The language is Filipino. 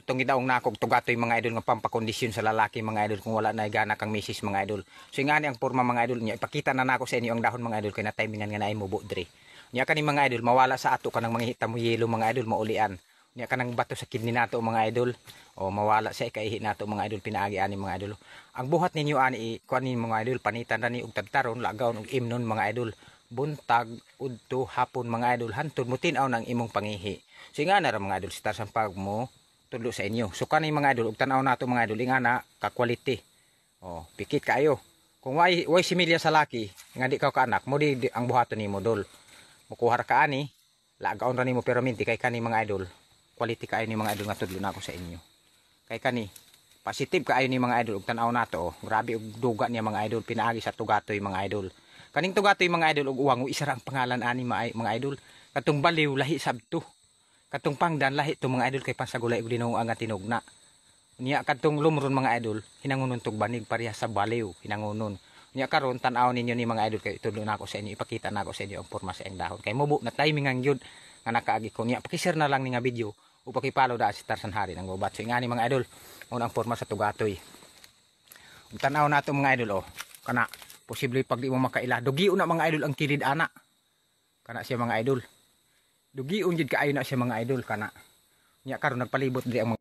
itong gidaong nakog tugatoy mga idol nga pampakondisyon sa lalaki mga idol kung wala na gana kang misis mga idol. So nga ni ang porma mga idol niya ipakita na nako sa inyo ang dahon mga idol kay na timingan nga naay mubo dre. Nya kani mga idol mawala sa ato kanang mga hita mo yelo mga idol maulian. Nya kanang bato sa kidney nato mga idol o mawala sa ikaihi nato mga idol pinaagi ani mga idol. Ang buhat ninyo ani kuanin mga idol panitan ra ni og tagtaron lagaw og imnon mga idol. Buntag udto hapon mga idol hantod mo tin-aw nang imong pangihi. So nga na ra mga idol star sa pag mo tudlo sa inyo. So kani mga idol ug tan-aw nato mga idol ingana ka quality. Oh, pikit kayo. Kung way similya sa laki nga di ka anak mo di ang buhaton nimo dol. Mukuhar ka ani lagaon ra nimo pero minti kay kani mga idol. Quality kaayo ni mga idol nga tudlo nako sa inyo. Kay kani positive kaayo ni mga idol ug tan-aw nato oh. Grabe og duga niya mga idol pinaagi sa tugatoy mga idol. Kaning tugatoy mga idol ug uwang isa ra ang pangalan ani mga idol. Katong baliw lahi sabto. Katong pangdan lahi to mga idol kay pansagulay ug Ginoo nga tinugna. Niya katong lumron mga idol hinangunon tug banig pareha sa baliw hinangunon. Niya karon tan-aw ninyo ni mga idol kay tudlo nako sa inyo ipakita nako sa inyo ang porma sa iyang dahon. Kay mubo na timing ang gyud nga nakaagi ko niya paki-share na lang ni nga video ug paki-follow da si Tarsan Hari nang gubat. So ingani mga idol unang porma sa tugatoy. Ug tan-aw nato mga idol oh kana posible pag di mo makaila dugion na mga idol ang kilid ana kana siya mga idol dugion jud kaayo na siya mga idol kana nya karon nagpalibot diri ang